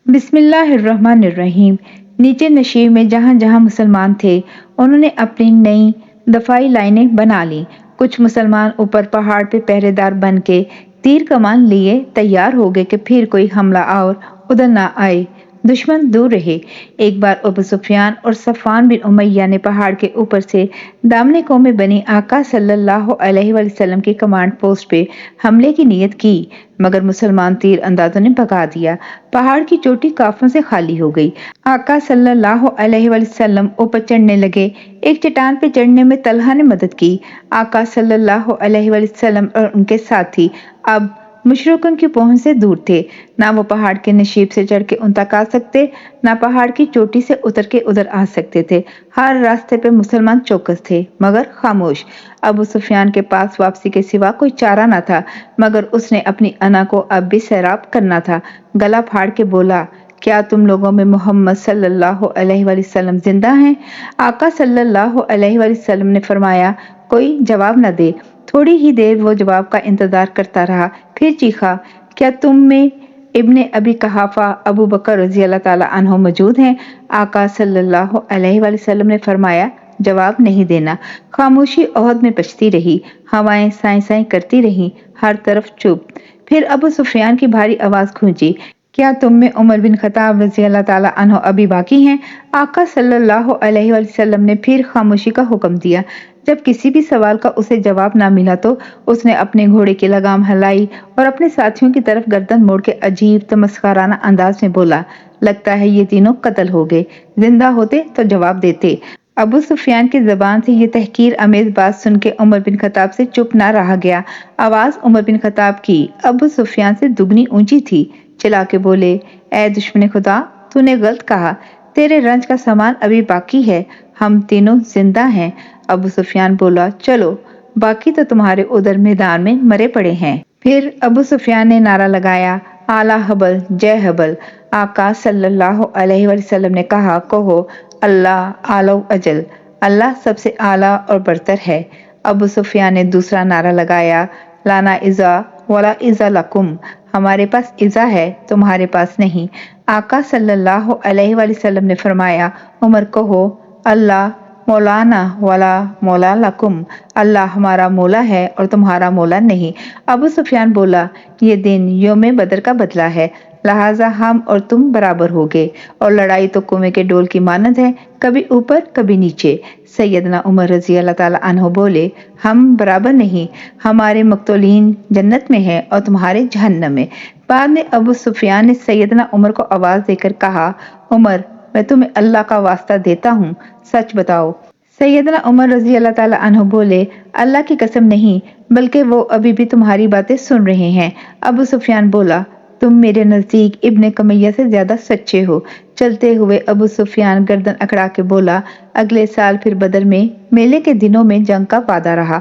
بسم اللہ الرحمن الرحیم۔ نیچے نشیب میں جہاں جہاں مسلمان تھے انہوں نے اپنی نئی دفاعی لائنیں بنا لیں۔ کچھ مسلمان اوپر پہاڑ پہ پہرے دار بن کے تیر کمان لیے تیار ہو گئے کہ پھر کوئی حملہ اور ادھر نہ آئے، دشمن دور رہے۔ ایک بار ابو سفیان اور صفوان بن امیہ نے پہاڑ کے اوپر سے دامن قوم بنی آقا صلی اللہ علیہ وآلہ وسلم کی کمانڈ پوسٹ پہ حملے کی نیت کی، مگر مسلمان تیر اندازوں نے بھگا دیا۔ پہاڑ کی چوٹی کافروں سے خالی ہو گئی۔ آقا صلی اللہ علیہ وآلہ وسلم اوپر چڑھنے لگے۔ ایک چٹان پہ چڑھنے میں طلحہ نے مدد کی۔ آقا صلی اللہ علیہ وآلہ وسلم اور ان کے ساتھی اب مشرکین کی پہنچ سے دور تھے۔ نہ وہ پہاڑ کے نشیب سے چڑھ کے ان تک آ سکتے، نہ پہاڑ کی چوٹی سے اتر کے ادھر آ سکتے تھے۔ ہر راستے پہ مسلمان چوکس تھے مگر خاموش۔ ابو سفیان کے پاس واپسی کے سوا کوئی چارہ نہ تھا، مگر اس نے اپنی انا کو اب بھی سیراب کرنا تھا۔ گلا پھاڑ کے بولا، کیا تم لوگوں میں محمد صلی اللہ علیہ وآلہ وسلم زندہ ہیں؟ آقا صلی اللہ علیہ وآلہ وسلم نے فرمایا، کوئی جواب نہ دے۔ تھوڑی ہی دیر وہ جواب کا انتظار کرتا رہا، پھر چیخا، کیا تم میں ابن ابی قحافہ ابو بکر رضی اللہ تعالیٰ عنہ موجود ہیں؟ آقا صلی اللہ علیہ وآلہ وسلم نے فرمایا، جواب نہیں دینا۔ خاموشی عہد میں پچتی رہی، ہوائیں سائیں سائیں کرتی رہیں، ہر طرف چپ۔ پھر ابو سفیان کی بھاری آواز گونجی، کیا تم میں عمر بن خطاب رضی اللہ تعالیٰ عنہ ابھی باقی ہیں؟ آقا صلی اللہ علیہ وآلہ وسلم نے پھر خاموشی کا حکم دیا۔ جب کسی بھی سوال کا اسے جواب نہ ملا تو اس نے اپنے گھوڑے کی لگام ہلائی اور اپنے ساتھیوں کی طرف گردن موڑ کے عجیب تمسخرانہ انداز میں بولا، لگتا ہے یہ تینوں قتل ہو گئے، زندہ ہوتے تو جواب دیتے۔ ابو سفیان کی زبان سے یہ تحقیر آمیز بات سن کے عمر بن خطاب سے چپ نہ رہا گیا۔ آواز عمر بن خطاب کی ابو سفیان سے دگنی اونچی تھی۔ چلا کے بولے، اے دشمن خدا، تو نے غلط کہا، تیرے رنج کا سامان ابھی باقی ہے، ہم تینوں زندہ ہیں۔ ابو سفیان بولا، چلو، باقی تو تمہارے ادھر میدان میں مرے پڑے ہیں۔ پھر ابو سفیان نے نعرہ لگایا، اعلیٰ حبل، جے حبل۔ آقا صلی اللہ علیہ وآلہ وسلم نے کہا، کہو، اللہ اعلی و اجل، اللہ سب سے اعلیٰ اور برتر ہے۔ ابو سفیان نے دوسرا نعرہ لگایا، لانا عزا ولا عزا لکم، ہمارے پاس عزا ہے، تمہارے پاس نہیں۔ آقا صلی اللہ علیہ وآلہ وسلم نے فرمایا، عمر کہو، اللہ مولانا ولا مولا لکم، اللہ ہمارا مولا ہے اور تمہارا مولا نہیں۔ ابو سفیان بولا، یہ دن یوم بدر کا بدلہ ہے، لہٰذا ہم اور تم برابر ہو گئے، اور لڑائی تو کنویں کے ڈول کی مانند ہے، کبھی اوپر کبھی نیچے۔ سیدنا عمر رضی اللہ تعالیٰ عنہ بولے، ہم برابر نہیں، ہمارے مقتولین جنت میں ہیں اور تمہارے جہنم میں۔ بعد میں ابو سفیان نے سیدنا عمر کو آواز دے کر کہا، عمر، میں تمہیں اللہ کا واسطہ دیتا ہوں، سچ بتاؤ۔ سیدنا عمر رضی اللہ تعالیٰ عنہ بولے، اللہ کی قسم نہیں، بلکہ وہ ابھی بھی تمہاری باتیں سن رہے ہیں۔ ابو سفیان بولا، تم میرے نزدیک ابن کمیہ سے زیادہ سچے ہو۔ چلتے ہوئے ابو سفیان گردن اکڑا کے بولا، اگلے سال پھر بدر میں میلے کے دنوں میں جنگ کا وعدہ رہا۔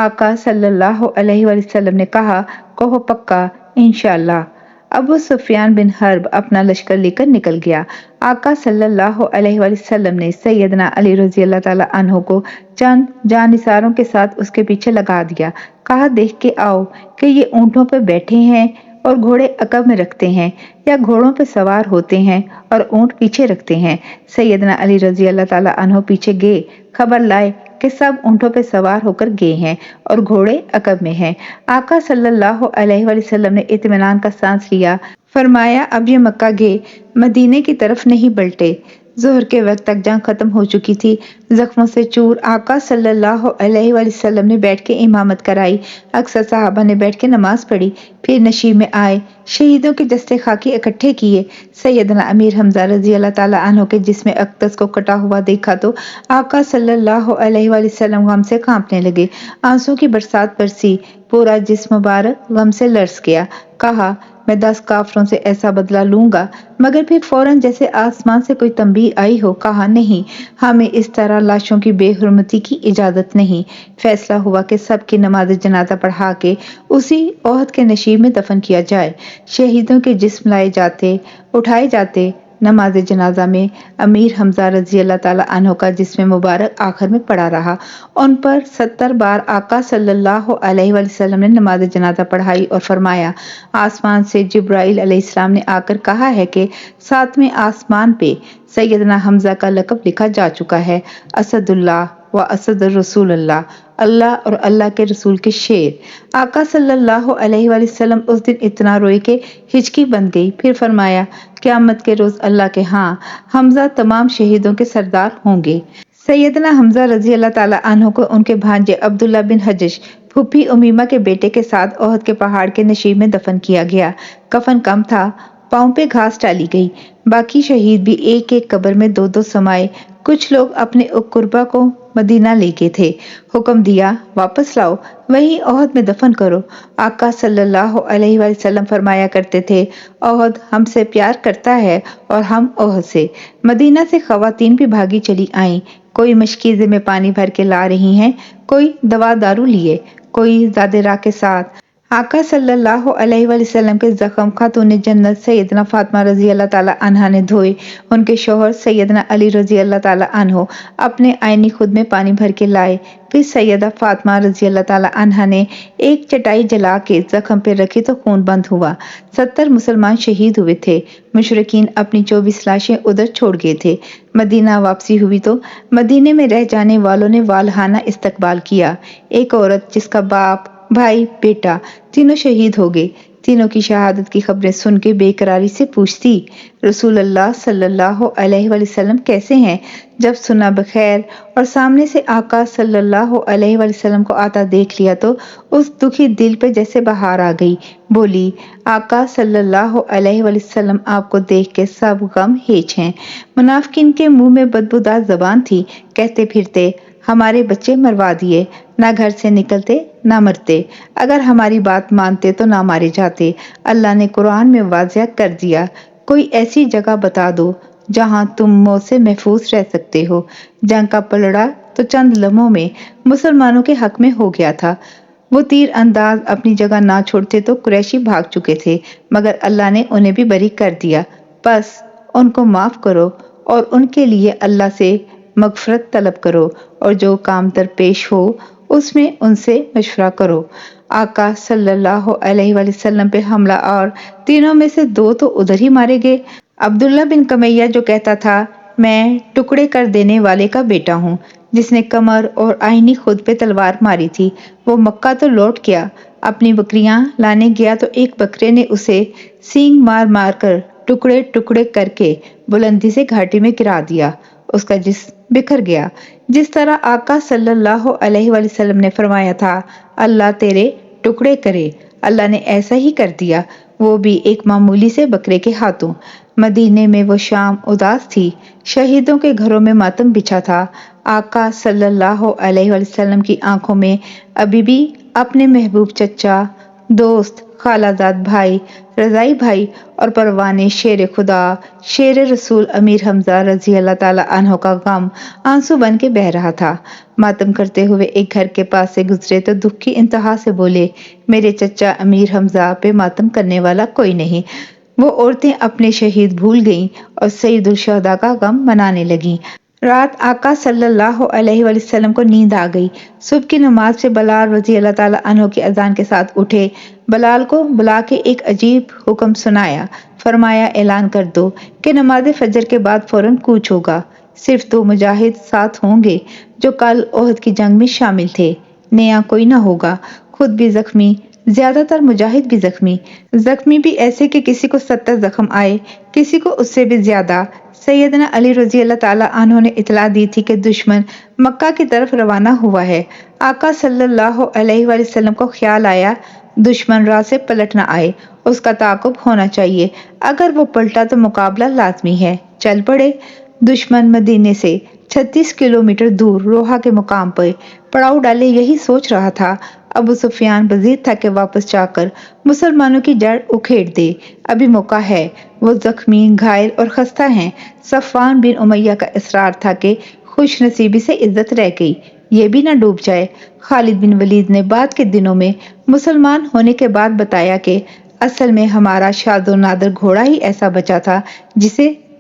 آقا صلی اللہ علیہ وآلہ وسلم نے کہا، کہو پکا، انشاءاللہ۔ ابو سفیان بن حرب اپنا لشکر لے کر نکل گیا۔ آقا صلی اللہ علیہ وآلہ وسلم نے سیدنا علی رضی اللہ تعالیٰ عنہ کو چند جانثاروں کے ساتھ اس کے پیچھے لگا دیا۔ کہا، دیکھ کے آؤ کہ یہ اونٹوں پہ بیٹھے ہیں اور گھوڑے عقب میں رکھتے ہیں، یا گھوڑوں پہ سوار ہوتے ہیں اور اونٹ پیچھے رکھتے ہیں۔ سیدنا علی رضی اللہ تعالیٰ عنہ پیچھے گئے، خبر لائے کہ سب اونٹوں پہ سوار ہو کر گئے ہیں اور گھوڑے عقب میں ہیں۔ آقا صلی اللہ علیہ وآلہ وسلم نے اطمینان کا سانس لیا، فرمایا، اب یہ مکہ گئے، مدینے کی طرف نہیں پلٹے۔ ظہر کے وقت تک جنگ ختم ہو چکی تھی، زخموں سے چور آقا صلی اللہ علیہ وآلہ وسلم نے بیٹھ کے امامت کرائی، اکثر صحابہ نے بیٹھ کے نماز پڑھی، پھر نشیب میں آئے، شہیدوں کے جسے خاکی اکٹھے کیے۔ سیدنا امیر حمزہ رضی اللہ تعالیٰ عنہ کے جسم اقدس کو کٹا ہوا دیکھا تو آقا صلی اللہ علیہ وآلہ وسلم غم سے کانپنے لگے، آنسوں کی برسات برسی، پورا جسم مبارک غم سے لرز گیا۔ کہا، میں 10 کافروں سے ایسا بدلہ لوں گا، مگر پھر فوراً جیسے آسمان سے کوئی تنبیہ آئی ہو، کہا، نہیں، ہمیں اس طرح لاشوں کی بے حرمتی کی اجازت نہیں۔ فیصلہ ہوا کہ سب کی نماز جنازہ پڑھا کے اسی احد کے نشیب میں دفن کیا جائے۔ شہیدوں کے جسم لائے جاتے، اٹھائے جاتے، نماز جنازہ میں امیر حمزہ رضی اللہ تعالیٰ عنہ کا جسم مبارک آخر میں پڑا رہا۔ ان پر 70 بار آقا صلی اللہ علیہ وآلہ وسلم نے نماز جنازہ پڑھائی اور فرمایا، آسمان سے جبرائیل علیہ السلام نے آ کر کہا ہے کہ 7ویں آسمان پہ سیدنا حمزہ کا لقب لکھا جا چکا ہے، اسد اللہ و اسد الرسول اللہ، اللہ اور اللہ کے رسول کے شیر۔ آقا صلی اللہ علیہ وآلہ وسلم اس دن اتنا روئے کہ ہچکی بن گئی۔ پھر فرمایا، قیامت کے روز اللہ کے ہاں حمزہ تمام شہیدوں کے سردار ہوں گے۔ سیدنا حمزہ رضی اللہ تعالیٰ عنہ کو ان کے بھانجے عبداللہ بن حجش، پھوپھی امیمہ کے بیٹے کے ساتھ احد کے پہاڑ کے نشیب میں دفن کیا گیا۔ کفن کم تھا، پاؤں پہ گھاس ڈالی گئی۔ باقی شہید بھی ایک ایک قبر میں دو دو سمائے۔ کچھ لوگ اپنے اقربا کو مدینہ لے گئے تھے، حکم دیا واپس لاؤ، وہیں احد میں دفن کرو۔ آقا صلی اللہ علیہ وآلہ وسلم فرمایا کرتے تھے، احد ہم سے پیار کرتا ہے اور ہم احد سے۔ مدینہ سے خواتین بھی بھاگی چلی آئیں، کوئی مشکیزے میں پانی بھر کے لا رہی ہیں، کوئی دوا دارو لیے، کوئی زادے راہ کے ساتھ۔ آقا صلی اللہ علیہ وآلہ وسلم کے زخم خاتون جنت سیدنا فاطمہ رضی اللہ تعالیٰ عنہا نے دھوئے۔ ان کے شوہر سیدنا علی رضی اللہ تعالیٰ عنہ اپنے آئینی خود میں پانی بھر کے لائے۔ پھر سیدہ فاطمہ رضی اللہ تعالیٰ عنہا نے ایک چٹائی جلا کے زخم پہ رکھی تو خون بند ہوا۔ 70 مسلمان شہید ہوئے تھے۔ مشرکین اپنی 24 لاشیں ادھر چھوڑ گئے تھے۔ مدینہ واپسی ہوئی تو مدینے میں رہ جانے والوں نے والہانہ استقبال کیا۔ ایک عورت جس کا باپ، بھائی، بیٹا تینوں شہید ہو گئے، تینوں کی شہادت کی خبریں سن کے بے قراری سے پوچھتی، رسول اللہ صلی اللہ علیہ وآلہ وسلم کیسے ہیں؟ جب سنا بخیر اور سامنے سے آقا صلی اللہ علیہ وآلہ وسلم کو آتا دیکھ لیا تو اس دکھی دل پہ جیسے بہار آ گئی۔ بولی، آقا صلی اللہ علیہ وآلہ وسلم آپ کو دیکھ کے سب غم ہیچ ہیں۔ منافقین کے منہ میں بدبودار زبان تھی، کہتے پھرتے، ہمارے بچے مروا دیے، نہ گھر سے نکلتے نہ مرتے، اگر ہماری بات مانتے تو نہ مارے جاتے۔ اللہ نے قرآن میں واضح کر دیا، کوئی ایسی جگہ بتا دو جہاں تم موت سے محفوظ رہ سکتے ہو۔ جنگ کا پلڑا تو چند لمحوں میں مسلمانوں کے حق میں ہو گیا تھا۔ وہ تیر انداز اپنی جگہ نہ چھوڑتے تو قریشی بھاگ چکے تھے، مگر اللہ نے انہیں بھی بری کر دیا۔ بس ان کو معاف کرو اور ان کے لیے اللہ سے مغفرت طلب کرو، اور جو کام درپیش ہو اس میں ان سے مشورہ کرو۔ آقا صلی اللہ علیہ وآلہ وسلم پہ حملہ اور تینوں میں سے 2 تو ادھر ہی مارے گئے۔ عبداللہ بن کمیہ جو کہتا تھا، میں ٹکڑے کر دینے والے کا بیٹا ہوں، جس نے کمر اور آئینی خود پہ تلوار ماری تھی، وہ مکہ تو لوٹ گیا، اپنی بکریاں لانے گیا تو ایک بکرے نے اسے سینگ مار مار کر ٹکڑے ٹکڑے کر کے بلندی سے گھاٹی میں گرا دیا، اس کا جسم بکھر گیا۔ جس طرح آقا صلی اللہ علیہ وآلہ وسلم نے فرمایا تھا، اللہ تیرے ٹکڑے کرے، اللہ نے ایسا ہی کر دیا، وہ بھی ایک معمولی سے بکرے کے ہاتھوں۔ مدینے میں وہ شام اداس تھی، شہیدوں کے گھروں میں ماتم بچھا تھا۔ آقا صلی اللہ علیہ وآلہ وسلم کی آنکھوں میں ابھی بھی اپنے محبوب چچا، دوست، خالہ زاد بھائی، رضائی بھائی اور پروانے شیر خدا، شیر رسول امیر حمزہ رضی اللہ تعالیٰ عنہ کا غم آنسو بن کے بہہ رہا تھا۔ ماتم کرتے ہوئے ایک گھر کے پاس سے گزرے تو دکھ کی انتہا سے بولے، میرے چچا امیر حمزہ پہ ماتم کرنے والا کوئی نہیں۔ وہ عورتیں اپنے شہید بھول گئیں اور سید الشہداء کا غم منانے لگیں۔ رات آقا صلی اللہ علیہ وآلہ وسلم کو نیند آ گئی۔ صبح کی نماز سے بلال رضی اللہ تعالیٰ عنہ کی اذان کے ساتھ اٹھے۔ بلال کو بلا کے ایک عجیب حکم سنایا، فرمایا اعلان کر دو کہ نماز فجر کے بعد فوراً کوچ ہوگا۔ صرف 2 مجاہد ساتھ ہوں گے جو کل احد کی جنگ میں شامل تھے، نیا کوئی نہ ہوگا۔ خود بھی زخمی، زیادہ تر مجاہد بھی زخمی، زخمی بھی ایسے کہ کسی کو 70 زخم آئے، کسی کو اس سے بھی زیادہ۔ سیدنا علی رضی اللہ تعالیٰ عنہ نے اطلاع دی تھی کہ دشمن مکہ کی طرف روانہ ہوا ہے۔ آقا صلی اللہ علیہ وآلہ وسلم کو خیال آیا، دشمن راہ سے پلٹ نہ آئے، اس کا تعاقب ہونا چاہیے، اگر وہ پلٹا تو مقابلہ لازمی ہے۔ چل پڑے۔ دشمن مدینے سے 36 کلومیٹر دور روحا کے مقام پر پڑاؤ ڈالے یہی سوچ رہا تھا۔ ابو سفیان بزید تھا کہ واپس جا کر مسلمانوں کی جڑ اکھیڑ دے، ابھی موقع ہے۔ وہ زخمی، گھائل اور خستہ ہیں۔ صفوان بن امیہ کا اصرار تھا کہ خوش نصیبی سے عزت رہ گئی، یہ بھی نہ ڈوب جائے۔ خالد بن ولید نے بعد کے دنوں میں مسلمان ہونے کے بعد بتایا کہ اصل میں ہمارا شاذ و نادر گھوڑا ہی ایسا بچا تھا جسے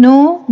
9,